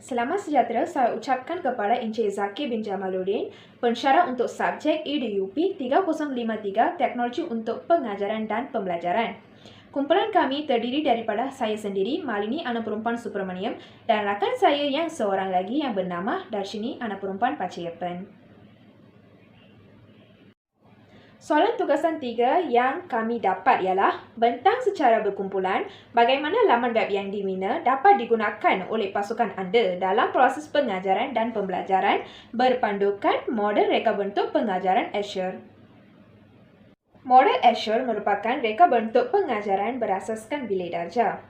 Selamat sejahtera saya ucapkan kepada Encik Zakir bin Jamaluddin, pensyarah untuk subjek EDUP 3053 Teknologi untuk Pengajaran dan Pembelajaran. Kumpulan kami terdiri daripada saya sendiri, Malini Anak Perempuan Subramaniam, dan rakan saya yang seorang lagi yang bernama Darshini Anak Perempuan Paciyapan. Soalan tugasan 3 yang kami dapat ialah bentang secara berkumpulan bagaimana laman web yang dibina dapat digunakan oleh pasukan anda dalam proses pengajaran dan pembelajaran berpandukan model reka bentuk pengajaran Azure. Model Azure merupakan reka bentuk pengajaran berasaskan bilik darjah.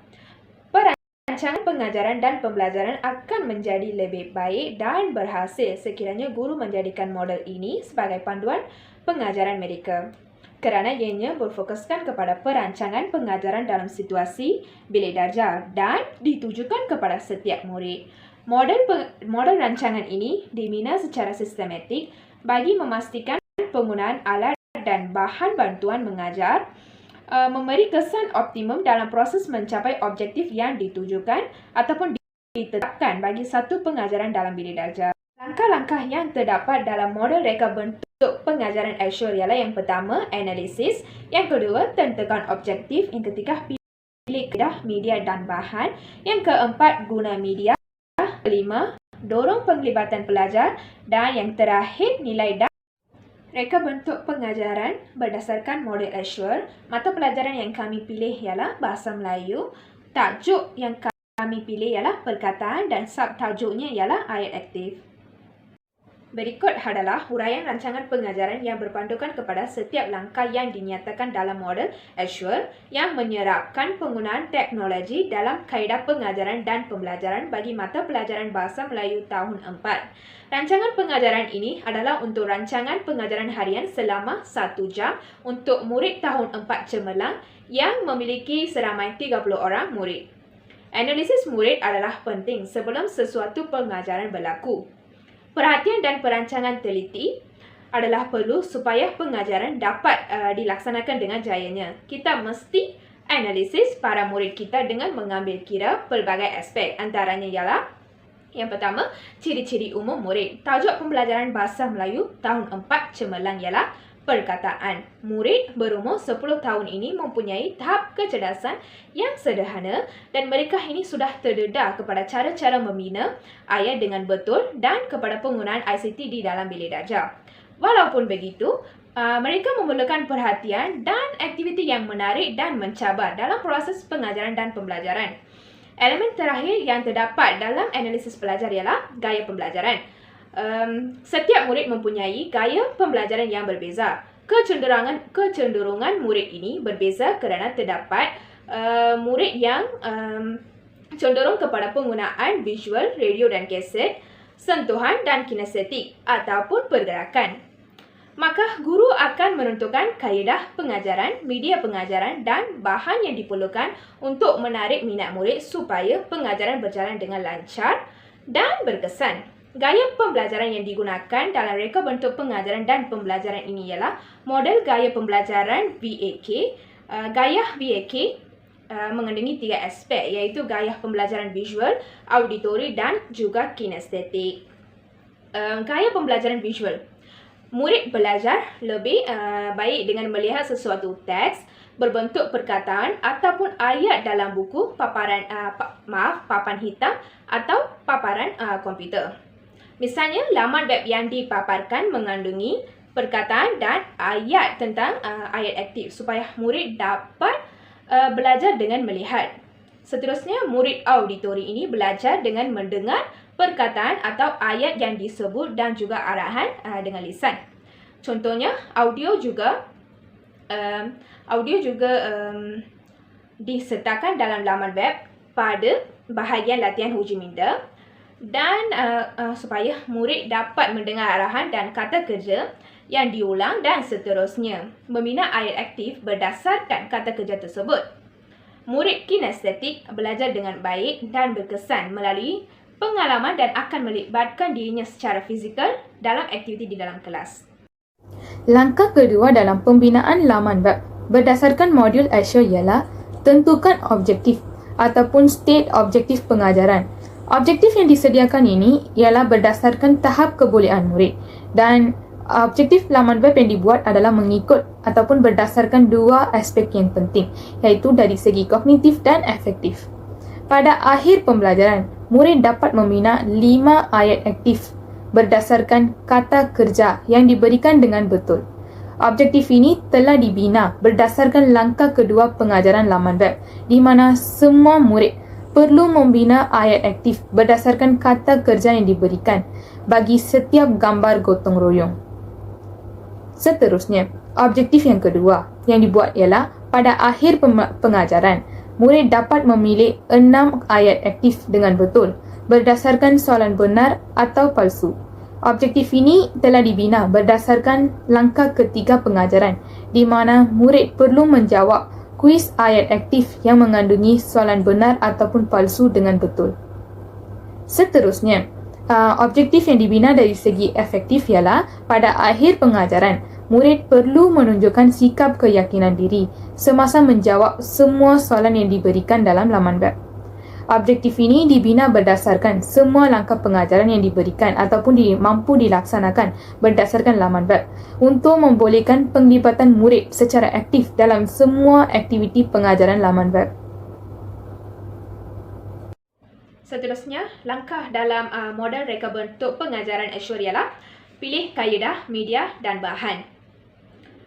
Perancangan pengajaran dan pembelajaran akan menjadi lebih baik dan berhasil sekiranya guru menjadikan model ini sebagai panduan pengajaran mereka, kerana ianya berfokuskan kepada perancangan pengajaran dalam situasi bilik darjah dan ditujukan kepada setiap murid. Model rancangan ini dibina secara sistematik bagi memastikan penggunaan alat dan bahan bantuan mengajar memberi kesan optimum dalam proses mencapai objektif yang ditujukan ataupun ditetapkan bagi satu pengajaran dalam bilik darjah. Langkah-langkah yang terdapat dalam model reka bentuk pengajaran Azure ialah yang pertama, analisis. Yang kedua, tentukan objektif. Yang ketiga, pilih kedah, media dan bahan. Yang keempat, guna media. Kelima, dorong penglibatan pelajar. Dan yang terakhir, nilai dan reka bentuk pengajaran berdasarkan model Azure. Mata pelajaran yang kami pilih ialah Bahasa Melayu. Tajuk yang kami pilih ialah perkataan dan subtajuknya ialah ayat aktif. Berikut adalah huraian rancangan pengajaran yang berpandukan kepada setiap langkah yang dinyatakan dalam model Azure yang menyerapkan penggunaan teknologi dalam kaedah pengajaran dan pembelajaran bagi mata pelajaran Bahasa Melayu tahun 4. Rancangan pengajaran ini adalah untuk rancangan pengajaran harian selama 1 jam untuk murid tahun 4 cemerlang yang memiliki seramai 30 orang murid. Analisis murid adalah penting sebelum sesuatu pengajaran berlaku. Perhatian dan perancangan teliti adalah perlu supaya pengajaran dapat dilaksanakan dengan jayanya. Kita mesti analisis para murid kita dengan mengambil kira pelbagai aspek. Antaranya ialah yang pertama, ciri-ciri umum murid. Tajuk pembelajaran Bahasa Melayu tahun 4 cemerlang ialah perkataan. Murid berumur 10 tahun ini mempunyai tahap kecerdasan yang sederhana dan mereka ini sudah terdedah kepada cara-cara membina ayat dengan betul dan kepada penggunaan ICT di dalam bilik darjah. Walaupun begitu, mereka memerlukan perhatian dan aktiviti yang menarik dan mencabar dalam proses pengajaran dan pembelajaran. Elemen terakhir yang terdapat dalam analisis pelajar ialah gaya pembelajaran. Setiap murid mempunyai gaya pembelajaran yang berbeza. Kecenderungan murid ini berbeza kerana terdapat murid yang cenderung kepada penggunaan visual, radio dan kaset, sentuhan dan kinestetik ataupun pergerakan. Maka guru akan menentukan kaedah pengajaran, media pengajaran dan bahan yang diperlukan untuk menarik minat murid supaya pengajaran berjalan dengan lancar dan berkesan. Gaya pembelajaran yang digunakan dalam reka bentuk pengajaran dan pembelajaran ini ialah model gaya pembelajaran VAK. Gaya VAK mengandungi 3 aspek iaitu gaya pembelajaran visual, auditori dan juga kinestetik. Gaya pembelajaran visual. Murid belajar lebih baik dengan melihat sesuatu teks berbentuk perkataan ataupun ayat dalam buku, papan hitam atau paparan komputer. Misalnya, laman web yang dipaparkan mengandungi perkataan dan ayat tentang ayat aktif supaya murid dapat belajar dengan melihat. Seterusnya, murid auditori ini belajar dengan mendengar perkataan atau ayat yang disebut dan juga arahan dengan lisan. Contohnya, audio juga disertakan dalam laman web pada bahagian latihan uji minda dan supaya murid dapat mendengar arahan dan kata kerja yang diulang dan seterusnya. Membina ayat aktif berdasarkan kata kerja tersebut. Murid kinestetik belajar dengan baik dan berkesan melalui pengalaman dan akan melibatkan dirinya secara fizikal dalam aktiviti di dalam kelas. Langkah kedua dalam pembinaan laman web berdasarkan modul Azure ialah tentukan objektif ataupun state objektif pengajaran. Objektif yang disediakan ini ialah berdasarkan tahap kebolehan murid dan objektif laman web yang dibuat adalah mengikut ataupun berdasarkan dua aspek yang penting, iaitu dari segi kognitif dan efektif. Pada akhir pembelajaran, murid dapat membina 5 ayat aktif berdasarkan kata kerja yang diberikan dengan betul. Objektif ini telah dibina berdasarkan langkah kedua pengajaran laman web, di mana semua murid perlu membina ayat aktif berdasarkan kata kerja yang diberikan bagi setiap gambar gotong royong. Seterusnya, objektif yang kedua yang dibuat ialah pada akhir pengajaran, murid dapat memilih 6 ayat aktif dengan betul berdasarkan soalan benar atau palsu. Objektif ini telah dibina berdasarkan langkah ketiga pengajaran, di mana murid perlu menjawab kuis ayat aktif yang mengandungi soalan benar ataupun palsu dengan betul. Seterusnya, objektif yang dibina dari segi efektif ialah pada akhir pengajaran, murid perlu menunjukkan sikap keyakinan diri semasa menjawab semua soalan yang diberikan dalam laman web. Objektif ini dibina berdasarkan semua langkah pengajaran yang diberikan ataupun mampu dilaksanakan berdasarkan laman web untuk membolehkan penglibatan murid secara aktif dalam semua aktiviti pengajaran laman web. Seterusnya, langkah dalam model reka bentuk pengajaran Azure ialah pilih kaedah, media dan bahan.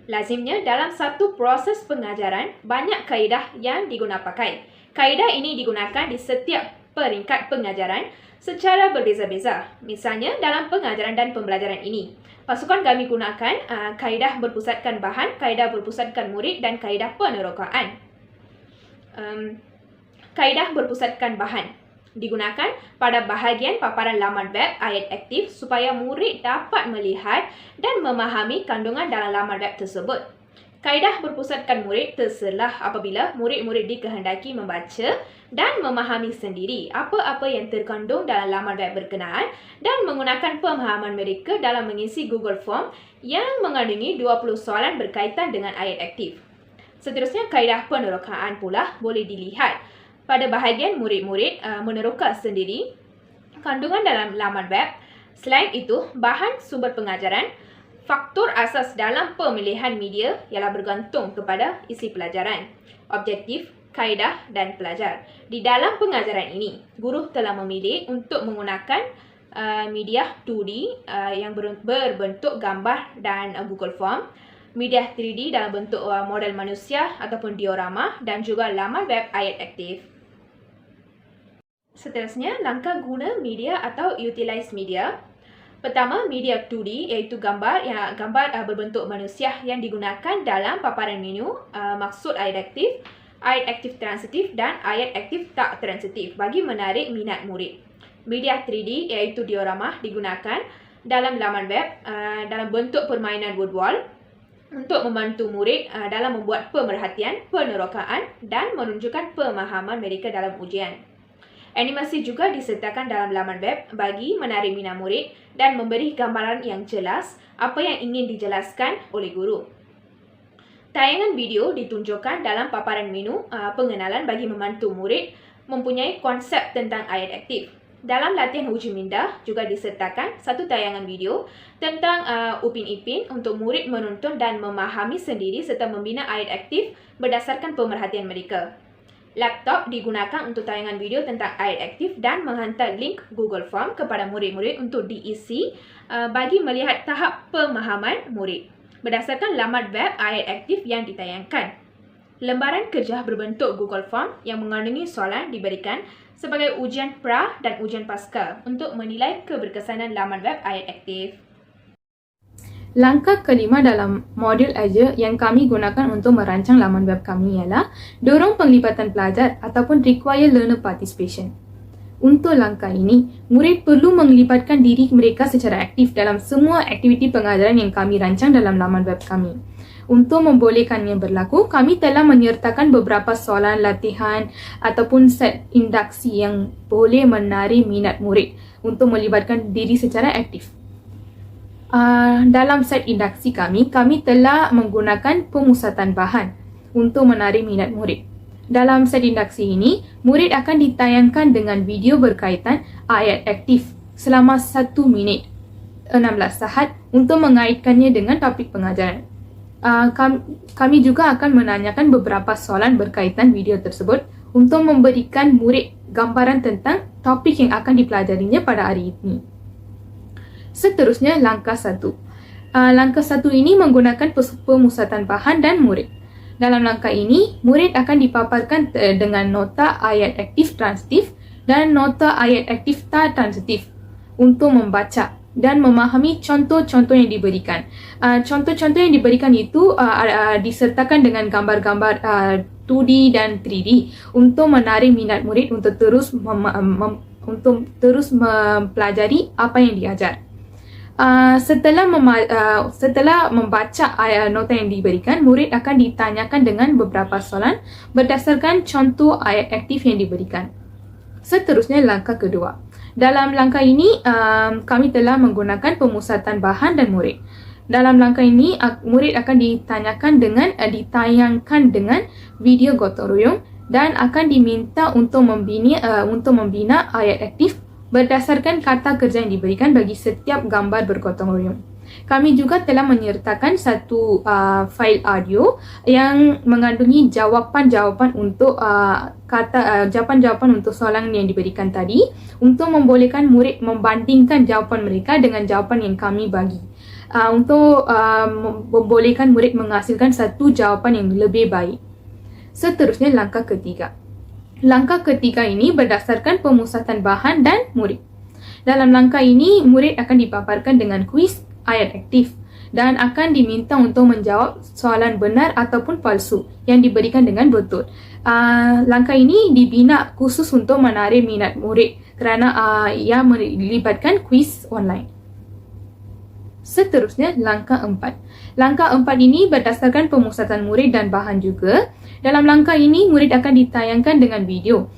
Lazimnya, dalam satu proses pengajaran, banyak kaedah yang digunakan pakai. Kaedah ini digunakan di setiap peringkat pengajaran secara berbeza-beza. Misalnya, dalam pengajaran dan pembelajaran ini, pasukan kami gunakan kaedah berpusatkan bahan, kaedah berpusatkan murid dan kaedah penerokaan. Kaedah berpusatkan bahan digunakan pada bahagian paparan laman web ayat aktif supaya murid dapat melihat dan memahami kandungan dalam laman web tersebut. Kaedah berpusatkan murid terselah apabila murid-murid dikehendaki membaca dan memahami sendiri apa-apa yang terkandung dalam laman web berkenaan dan menggunakan pemahaman mereka dalam mengisi Google Form yang mengandungi 20 soalan berkaitan dengan ayat aktif. Seterusnya, kaedah penerokaan pula boleh dilihat pada bahagian murid-murid meneroka sendiri kandungan dalam laman web. Selain itu, bahan sumber pengajaran, faktor asas dalam pemilihan media ialah bergantung kepada isi pelajaran, objektif, kaedah dan pelajar. Di dalam pengajaran ini, guru telah memilih untuk menggunakan media 2D yang berbentuk gambar dan Google Form, media 3D dalam bentuk model manusia ataupun diorama dan juga laman web ayat aktif. Seterusnya, langkah guna media atau utilize media. Pertama, media 2D iaitu gambar berbentuk manusia yang digunakan dalam paparan menu, maksud ayat aktif transitif dan ayat aktif tak transitif bagi menarik minat murid. Media 3D iaitu diorama digunakan dalam laman web dalam bentuk permainan word wall untuk membantu murid dalam membuat pemerhatian, penerokaan dan menunjukkan pemahaman mereka dalam ujian. Animasi juga disertakan dalam laman web bagi menarik minat murid dan memberi gambaran yang jelas apa yang ingin dijelaskan oleh guru. Tayangan video ditunjukkan dalam paparan menu pengenalan bagi membantu murid mempunyai konsep tentang ayat aktif. Dalam latihan uji minda juga disertakan satu tayangan video tentang Upin Ipin untuk murid menonton dan memahami sendiri serta membina ayat aktif berdasarkan pemerhatian mereka. Laptop digunakan untuk tayangan video tentang ayat aktif dan menghantar link Google Form kepada murid-murid untuk diisi bagi melihat tahap pemahaman murid berdasarkan laman web ayat aktif yang ditayangkan. Lembaran kerja berbentuk Google Form yang mengandungi soalan diberikan sebagai ujian pra dan ujian pasca untuk menilai keberkesanan laman web ayat aktif. Langkah kelima dalam modul Azure yang kami gunakan untuk merancang laman web kami ialah dorong penglibatan pelajar ataupun require learner participation. Untuk langkah ini, murid perlu melibatkan diri mereka secara aktif dalam semua aktiviti pengajaran yang kami rancang dalam laman web kami. Untuk membolehkannya berlaku, kami telah menyertakan beberapa soalan latihan ataupun set induksi yang boleh menarik minat murid untuk melibatkan diri secara aktif. Dalam set induksi kami telah menggunakan pemusatan bahan untuk menarik minat murid. Dalam set induksi ini, murid akan ditayangkan dengan video berkaitan ayat aktif selama 1 minit 16 saat untuk mengaitkannya dengan topik pengajaran. Kami juga akan menanyakan beberapa soalan berkaitan video tersebut untuk memberikan murid gambaran tentang topik yang akan dipelajarinya pada hari ini. Seterusnya, langkah 1. Langkah 1 ini menggunakan pemusatan bahan dan murid. Dalam langkah ini, murid akan dipaparkan dengan nota ayat aktif transitif dan nota ayat aktif tak transitif untuk membaca dan memahami contoh-contoh yang diberikan. Contoh-contoh yang diberikan itu disertakan dengan gambar-gambar 2D dan 3D untuk menarik minat murid untuk terus mempelajari apa yang diajar. Setelah membaca nota yang diberikan, murid akan ditanyakan dengan beberapa soalan berdasarkan contoh ayat aktif yang diberikan. Seterusnya, langkah kedua. Dalam langkah ini, kami telah menggunakan pemusatan bahan dan murid. Dalam langkah ini, murid akan ditayangkan dengan video gotong royong dan akan diminta untuk membina ayat aktif berdasarkan kata kerja yang diberikan bagi setiap gambar bergotong royong. Kami juga telah menyertakan satu fail audio yang mengandungi jawapan-jawapan untuk jawapan-jawapan untuk soalan yang diberikan tadi untuk membolehkan murid membandingkan jawapan mereka dengan jawapan yang kami bagi. Untuk membolehkan murid menghasilkan satu jawapan yang lebih baik. Seterusnya, langkah ketiga. Langkah ketiga ini berdasarkan pemusatan bahan dan murid. Dalam langkah ini, murid akan dipaparkan dengan kuis ayat aktif dan akan diminta untuk menjawab soalan benar ataupun palsu yang diberikan dengan betul. Langkah ini dibina khusus untuk menarik minat murid kerana ia melibatkan kuis online. Seterusnya, langkah 4. Langkah 4 ini berdasarkan pemusatan murid dan bahan juga. Dalam langkah ini, murid akan ditayangkan dengan video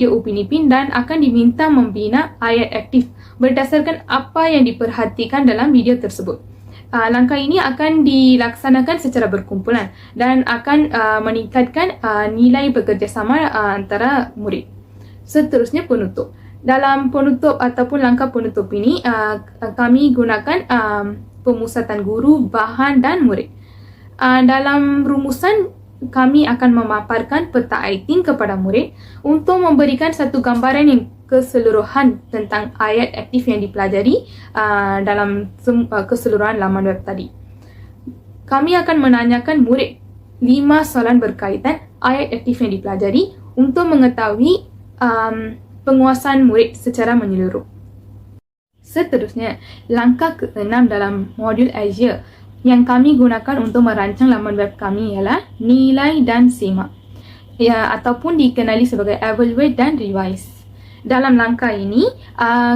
Upin Ipin dan akan diminta membina ayat aktif berdasarkan apa yang diperhatikan dalam video tersebut. Langkah ini akan dilaksanakan secara berkumpulan dan akan meningkatkan nilai bekerjasama antara murid. Seterusnya, penutup. Dalam penutup ataupun langkah penutup ini, kami gunakan pemusatan guru, bahan dan murid. Dalam rumusan, kami akan memaparkan peta aiting kepada murid untuk memberikan satu gambaran yang keseluruhan tentang ayat aktif yang dipelajari dalam keseluruhan laman web tadi. Kami akan menanyakan murid 5 soalan berkaitan ayat aktif yang dipelajari untuk mengetahui penguasaan murid secara menyeluruh. Seterusnya, langkah ke-6 dalam modul Azure yang kami gunakan untuk merancang laman web kami ialah nilai dan semak, ataupun dikenali sebagai evaluate dan revise. Dalam langkah ini,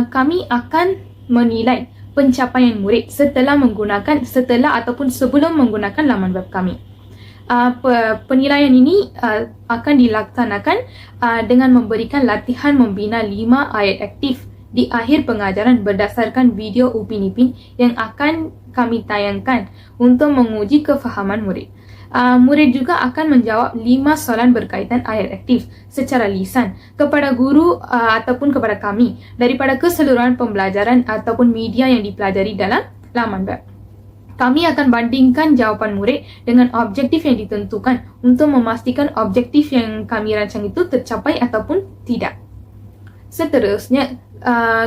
kami akan menilai pencapaian murid sebelum menggunakan laman web kami. Penilaian ini akan dilaksanakan dengan memberikan latihan membina 5 ayat aktif di akhir pengajaran berdasarkan video Upin Ipin yang akan kami tayangkan untuk menguji kefahaman murid. Murid juga akan menjawab 5 soalan berkaitan ayat aktif secara lisan kepada guru ataupun kepada kami daripada keseluruhan pembelajaran ataupun media yang dipelajari dalam laman web. Kami akan bandingkan jawapan murid dengan objektif yang ditentukan untuk memastikan objektif yang kami rancang itu tercapai ataupun tidak. Seterusnya,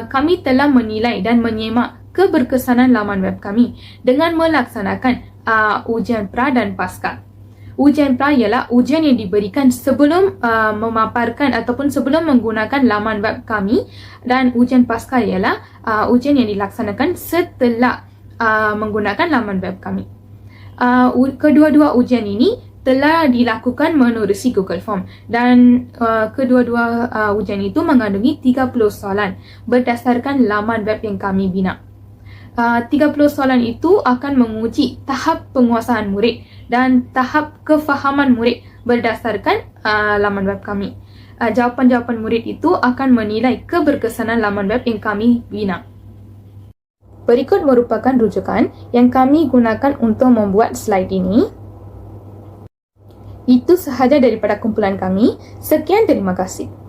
kami telah menilai dan menyemak keberkesanan laman web kami dengan melaksanakan ujian pra dan pasca. Ujian pra ialah ujian yang diberikan sebelum memaparkan ataupun sebelum menggunakan laman web kami, dan ujian pasca ialah ujian yang dilaksanakan setelah menggunakan laman web kami. Kedua-dua ujian ini telah dilakukan menerusi Google Form dan kedua-dua ujian itu mengandungi 30 soalan berdasarkan laman web yang kami bina. 30 soalan itu akan menguji tahap penguasaan murid dan tahap kefahaman murid berdasarkan laman web kami. Jawapan-jawapan murid itu akan menilai keberkesanan laman web yang kami bina. Berikut merupakan rujukan yang kami gunakan untuk membuat slide ini. Itu sahaja daripada kumpulan kami. Sekian, terima kasih.